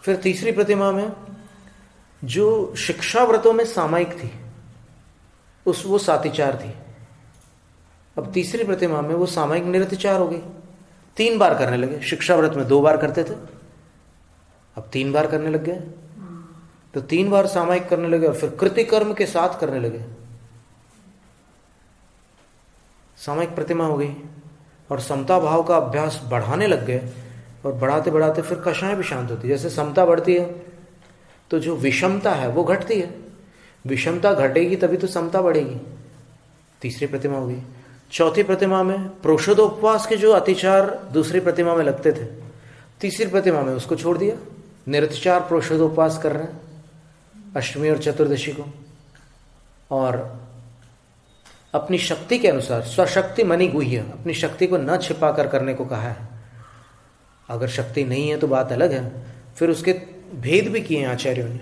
S1: फिर तीसरी प्रतिमा में जो शिक्षाव्रतों में सामायिक थी वो सातिचार थी। अब तीसरी प्रतिमा में वो सामायिक निरतिचार हो गई, 3 बार करने लगे। शिक्षाव्रत में 2 बार करते थे, अब 3 बार करने लग गए, तो 3 बार सामायिक करने लगे और फिर कृति कर्म के साथ करने लगे, सामायिक प्रतिमा हो गई। और समता भाव का अभ्यास बढ़ाने लग गए, और बढ़ाते बढ़ाते फिर कषाएं भी शांत होती है। जैसे समता बढ़ती है तो जो विषमता है वो घटती है, विषमता घटेगी तभी तो समता बढ़ेगी। तीसरी प्रतिमा हो गई। चौथी प्रतिमा में प्रोषदोपवास के जो अतिचार दूसरी प्रतिमा में लगते थे, तीसरी प्रतिमा में उसको छोड़ दिया, निरतिचार प्रोषदोपवास कर रहे हैं अष्टमी और चतुर्दशी को, और अपनी शक्ति के अनुसार, स्वशक्ति मनि गुह्य, अपनी शक्ति को न छिपा कर करने को कहा है। अगर शक्ति नहीं है तो बात अलग है, फिर उसके भेद भी किए आचार्यों ने।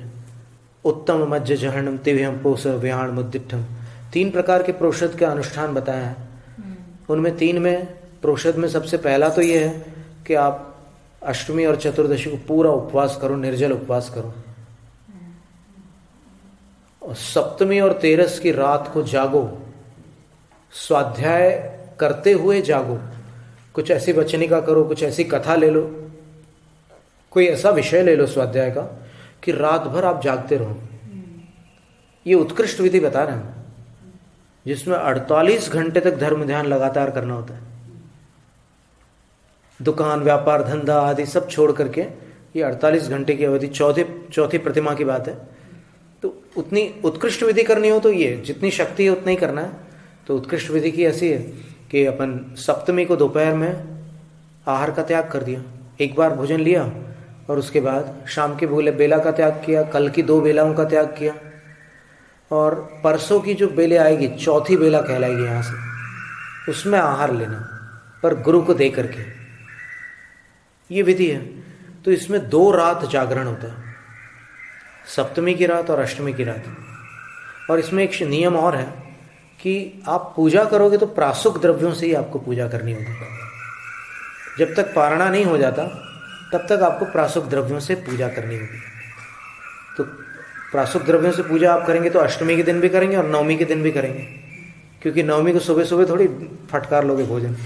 S1: उत्तम मज्ज जहणम तिव्यम पोष व्याण मुद्दिठम, 3 प्रकार के प्रोषद का अनुष्ठान बताया है। उनमें 3 में प्रोषद में सबसे पहला तो ये है कि आप अष्टमी और चतुर्दशी को पूरा उपवास करो, निर्जल उपवास करो, और सप्तमी और तेरस की रात को जागो, स्वाध्याय करते हुए जागो, कुछ ऐसी वचनिका करो, कुछ ऐसी कथा ले लो, कोई ऐसा विषय ले लो स्वाध्याय का कि रात भर आप जागते रहो। ये उत्कृष्ट विधि बता रहे हैं जिसमें 48 घंटे तक धर्म ध्यान लगातार करना होता है। दुकान व्यापार धंधा आदि सब छोड़ करके ये 48 घंटे की अवधि, चौथी प्रतिमा की बात है। तो उतनी उत्कृष्ट विधि करनी हो तो ये जितनी शक्ति है उतना ही करना है। तो उत्कृष्ट विधि की ऐसी है कि अपन सप्तमी को दोपहर में आहार का त्याग कर दिया, 1 बार भोजन लिया, और उसके बाद शाम के बेला का त्याग किया, कल की 2 बेलाओं का त्याग किया, और परसों की जो बेले आएगी, चौथी बेला कहलाएगी यहाँ से, उसमें आहार लेना, पर गुरु को दे करके, ये विधि है। तो इसमें 2 रात जागरण होता है, सप्तमी की रात और अष्टमी की रात। और इसमें एक नियम और है कि आप पूजा करोगे तो प्रासुक द्रव्यों से ही आपको पूजा करनी होगी। जब तक पारणा नहीं हो जाता तब तक आपको प्रासुक द्रव्यों से पूजा करनी होगी। तो प्रासुक द्रव्यों से पूजा आप करेंगे तो अष्टमी के दिन भी करेंगे और नवमी के दिन भी करेंगे, क्योंकि नवमी को सुबह सुबह थोड़ी फटकार लोगे भोजन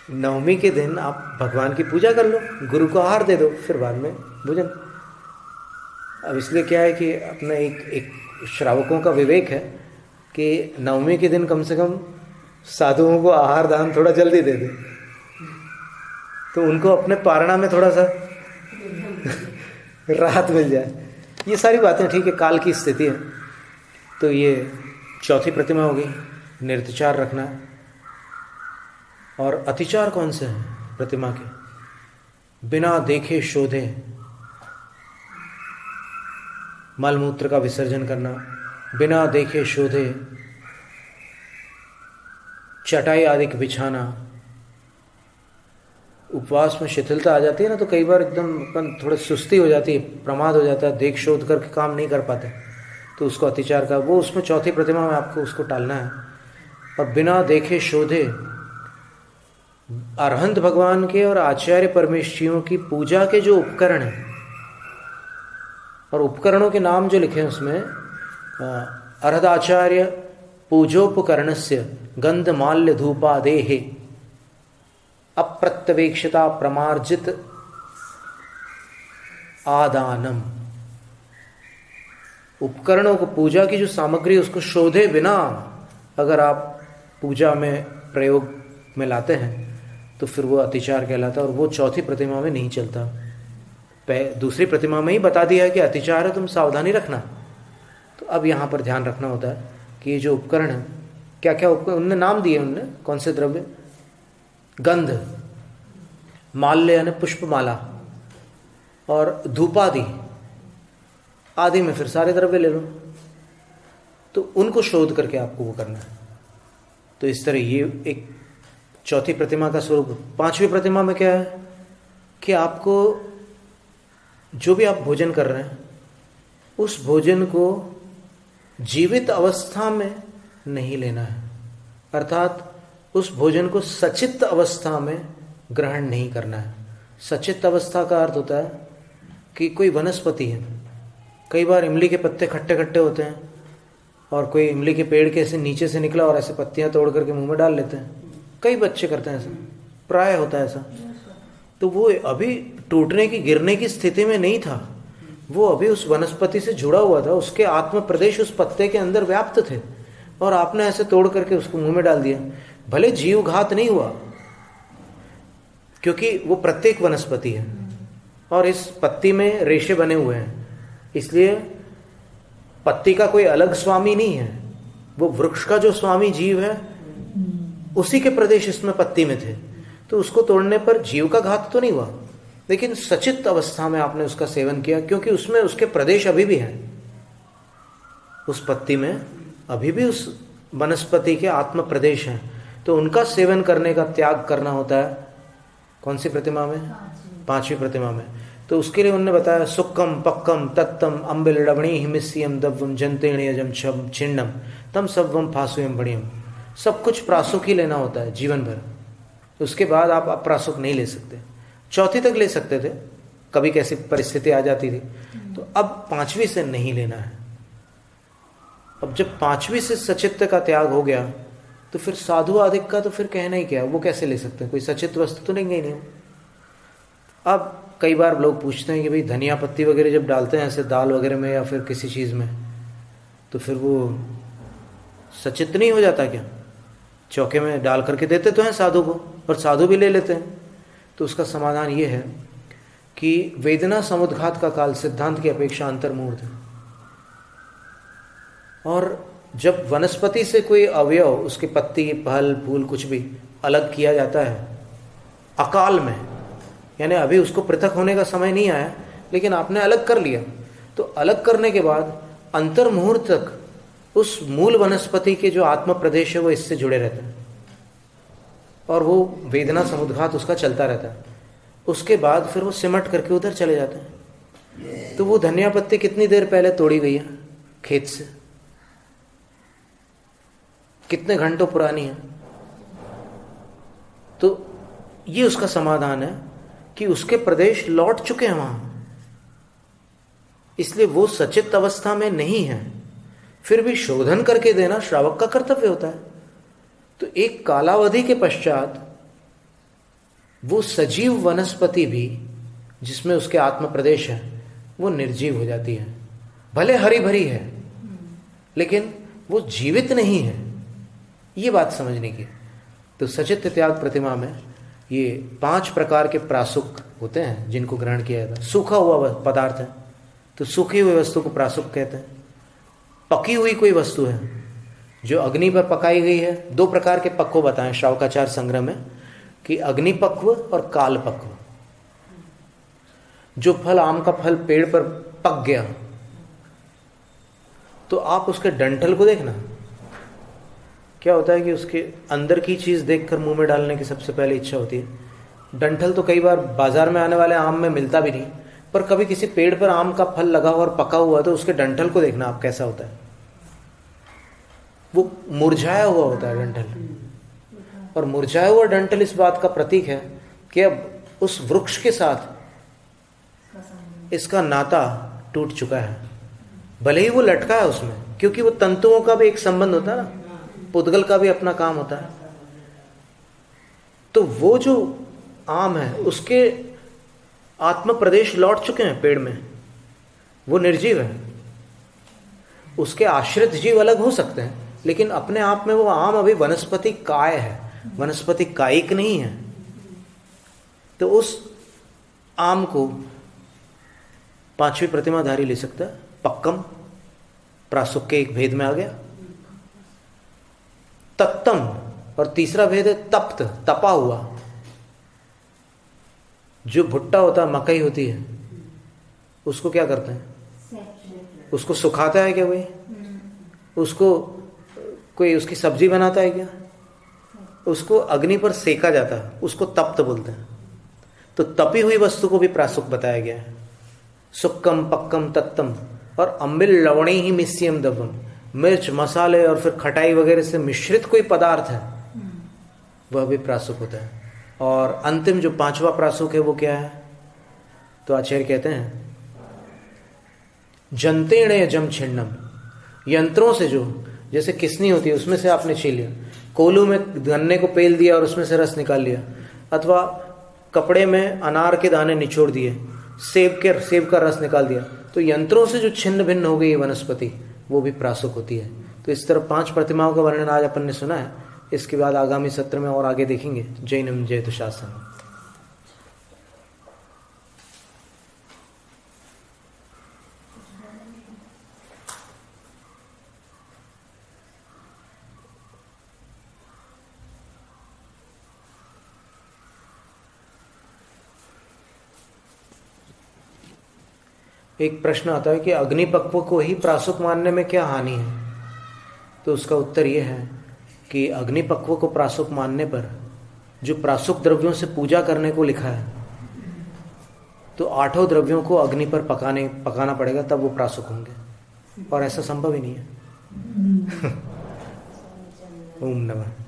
S1: नवमी के दिन आप भगवान की पूजा कर लो, गुरु को आहार दे दो, फिर बाद में भोजन। अब इसलिए क्या है कि अपना एक श्रावकों का विवेक है कि नवमी के दिन कम से कम साधुओं को आहार दान थोड़ा जल्दी दे दे, तो उनको अपने पारणा में थोड़ा सा राहत मिल जाए। ये सारी बातें ठीक है, काल की स्थिति है। तो ये चौथी प्रतिमा हो गई, निर्विचार रखना है। और अतिचार कौन से हैं प्रतिमा के? बिना देखे शोधे मलमूत्र का विसर्जन करना, बिना देखे शोधे चटाई आदि का बिछाना। उपवास में शिथिलता आ जाती है ना, तो कई बार एकदम अपन थोड़ी सुस्ती हो जाती है, प्रमाद हो जाता है, देख शोध करके काम नहीं कर पाते, तो उसको अतिचार का, वो उसमें चौथी प्रतिमा में आपको उसको टालना है। और बिना देखे शोधे अरहंत भगवान के और आचार्य परमेश्वरियों की पूजा के जो उपकरण हैं, और उपकरणों के नाम जो लिखे हैं उसमें अर्हदाचार्य पूजोपकरणस्य गंध माल्य धूपादेहे अप्रत्यवेक्षता प्रमार्जित आदानम। उपकरणों को, पूजा की जो सामग्री उसको शोधे बिना अगर आप पूजा में प्रयोग में लाते हैं तो फिर वो अतिचार कहलाता है, और वो चौथी प्रतिमा में नहीं चलता। दूसरी प्रतिमा में ही बता दिया है कि अतिचार है, तुम सावधानी रखना। तो अब यहाँ पर ध्यान रखना होता है कि ये जो उपकरण है, क्या क्या उपकरण उनने नाम दिए, उनने कौन से द्रव्य? गंध, माल्य यानी पुष्पमाला, और धूपादि आदि में फिर सारे द्रव्य ले लो, तो उनको शोध करके आपको वो करना है। तो इस तरह ये एक चौथी प्रतिमा का स्वरूप। पांचवी प्रतिमा में क्या है कि आपको जो भी आप भोजन कर रहे हैं उस भोजन को जीवित अवस्था में नहीं लेना है, अर्थात उस भोजन को सचित्त अवस्था में ग्रहण नहीं करना है। सचित्त अवस्था का अर्थ होता है कि कोई वनस्पति है, कई बार इमली के पत्ते खट्टे खट्टे होते हैं, और कोई इमली के पेड़ के ऐसे नीचे से निकला और ऐसे पत्तियां तोड़ करके मुंह में डाल लेते हैं। कई बच्चे करते हैं ऐसा, प्राय होता है ऐसा। तो वो अभी टूटने की, गिरने की स्थिति में नहीं था, वो अभी उस वनस्पति से जुड़ा हुआ था, उसके आत्म प्रदेश उस पत्ते के अंदर व्याप्त थे, और आपने ऐसे तोड़ करके उसको मुंह में डाल दिया। भले जीव घात नहीं हुआ, क्योंकि वो प्रत्येक वनस्पति है और इस पत्ती में रेशे बने हुए हैं, इसलिए पत्ती का कोई अलग स्वामी नहीं है। वो वृक्ष का जो स्वामी जीव है उसी के प्रदेश इसमें पत्ती में थे, तो उसको तोड़ने पर जीव का घात तो नहीं हुआ, लेकिन सचित्त अवस्था में आपने उसका सेवन किया, क्योंकि उसमें उसके प्रदेश अभी भी हैं, उस पत्ती में अभी भी उस वनस्पति के आत्म प्रदेश हैं, तो उनका सेवन करने का त्याग करना होता है। कौन सी प्रतिमा में? पांचवी प्रतिमा में। तो उसके लिए उन्होंने बताया सुक्कम पक्कम तत्तम अम्बिल डबणी हिमिस्यम दव्वम जंतेण यजम छम छिन्नम तम सव्वम फासुयम बणियम। सब कुछ प्रासुक ही लेना होता है जीवन भर, उसके बाद आप अप्रासुक नहीं ले सकते। चौथी तक ले सकते थे, कभी कैसी परिस्थिति आ जाती थी, तो अब पांचवी से नहीं लेना है। अब जब पांचवी से सचित्त का त्याग हो गया तो फिर साधु आदिक का तो फिर कहना ही क्या, वो कैसे ले सकते हैं, कोई सचित्त वस्तु तो नहीं नहीं। अब कई बार लोग पूछते हैं कि भाई धनिया पत्ती वगैरह जब डालते हैं ऐसे दाल वगैरह में या फिर किसी चीज़ में, तो फिर वो सचित्त नहीं हो जाता क्या? चौके में डाल करके देते तो हैं साधु को, और साधु भी ले लेते हैं। तो उसका समाधान ये है कि वेदना समुद्घात का काल सिद्धांत की अपेक्षा अंतर्मूर्त है, और जब वनस्पति से कोई अवयव, उसकी पत्ती, फल, फूल कुछ भी अलग किया जाता है अकाल में, यानी अभी उसको पृथक होने का समय नहीं आया, लेकिन आपने अलग कर लिया, तो अलग करने के बाद अंतर्मुहूर्त तक उस मूल वनस्पति के जो आत्म प्रदेश है वो इससे जुड़े रहते हैं, और वो वेदना समुद्घात उसका चलता रहता है। उसके बाद फिर वो सिमट करके उधर चले जाते हैं। तो वो धनिया पत्ती कितनी देर पहले तोड़ी गई है खेत से, कितने घंटों पुरानी है। तो ये उसका समाधान है कि उसके प्रदेश लौट चुके हैं वहां, इसलिए वो सचित अवस्था में नहीं है। फिर भी शोधन करके देना श्रावक का कर्तव्य होता है। तो एक कालावधि के पश्चात वो सजीव वनस्पति भी जिसमें उसके आत्म प्रदेश है वो निर्जीव हो जाती है। भले हरी भरी है लेकिन वो जीवित नहीं है, ये बात समझने की। तो सचित्त त्याग प्रतिमा में ये 5 प्रकार के प्रासुक होते हैं जिनको ग्रहण किया जाता है। सूखा हुआ पदार्थ है तो सूखी हुई वस्तु को प्रासुक कहते हैं। पकी हुई कोई वस्तु है जो अग्नि पर पकाई गई है, 2 प्रकार के पक्व बताएं श्रावकाचार संग्रह में कि अग्नि पक्व और काल पक्व। जो फल, आम का फल पेड़ पर पक गया तो आप उसके डंठल को देखना, क्या होता है कि उसके अंदर की चीज देखकर मुंह में डालने की सबसे पहले इच्छा होती है। डंठल तो कई बार बाजार में आने वाले आम में मिलता भी नहीं, पर कभी किसी पेड़ पर आम का फल लगा हुआ और पका हुआ तो उसके डंठल को देखना आप कैसा होता है। वो मुरझाया हुआ होता है डंठल, और मुरझाया हुआ डंठल इस बात का प्रतीक है कि अब उस वृक्ष के साथ इसका नाता टूट चुका है। भले ही वो लटका है उसमें, क्योंकि वो तंतुओं का भी एक संबंध होता है ना, पुद्गल का भी अपना काम होता है। तो वो जो आम है उसके आत्म प्रदेश लौट चुके हैं पेड़ में, वो निर्जीव है। उसके आश्रित जीव अलग हो सकते हैं लेकिन अपने आप में वो आम अभी वनस्पति काय है, वनस्पति कायिक नहीं है। तो उस आम को 5वीं प्रतिमाधारी ले सकता है। पक्कम प्रासुक के एक भेद में आ गया। तत्तम, और तीसरा भेद है तप्त, तपा हुआ। जो भुट्टा होता है, मकई होती है, उसको क्या करते हैं? उसको सुखाता है क्या कोई? उसको कोई उसकी सब्जी बनाता है क्या? उसको अग्नि पर सेका जाता है, उसको तप्त बोलते हैं। तो तपी हुई वस्तु को भी प्रासुक बताया गया है। सुक्कम पक्कम तत्तम, और अम्बिल लवणी ही मिस्यम दवम, मिर्च मसाले और फिर खटाई वगैरह से मिश्रित कोई पदार्थ है वह भी प्रासुक होता है। और अंतिम जो 5वां प्रासुक है वो क्या है? तो आचार्य कहते हैं जंतेण जम छिन्नम, यंत्रों से जो, जैसे किसनी होती है उसमें से आपने छील लिया, कोलू में गन्ने को पेल दिया और उसमें से रस निकाल लिया, अथवा कपड़े में अनार के दाने निचोड़ दिए, सेब का रस निकाल दिया, तो यंत्रों से जो छिन्न भिन्न हो गई वनस्पति वो भी प्रासुक होती है। तो इस तरह 5 प्रतिमाओं का वर्णन आज अपन ने सुना है। इसके बाद आगामी सत्र में और आगे देखेंगे। जैनम जयतु शासन। एक प्रश्न आता है कि अग्निपक्व को ही प्रासुक मानने में क्या हानि है? तो उसका उत्तर यह है कि अग्निपक्व को प्रासुक मानने पर जो प्रासुक द्रव्यों से पूजा करने को लिखा है, तो 8 द्रव्यों को अग्नि पर पकाना पड़ेगा, तब वो प्रासुक होंगे, और ऐसा संभव ही नहीं है। ओम नमः।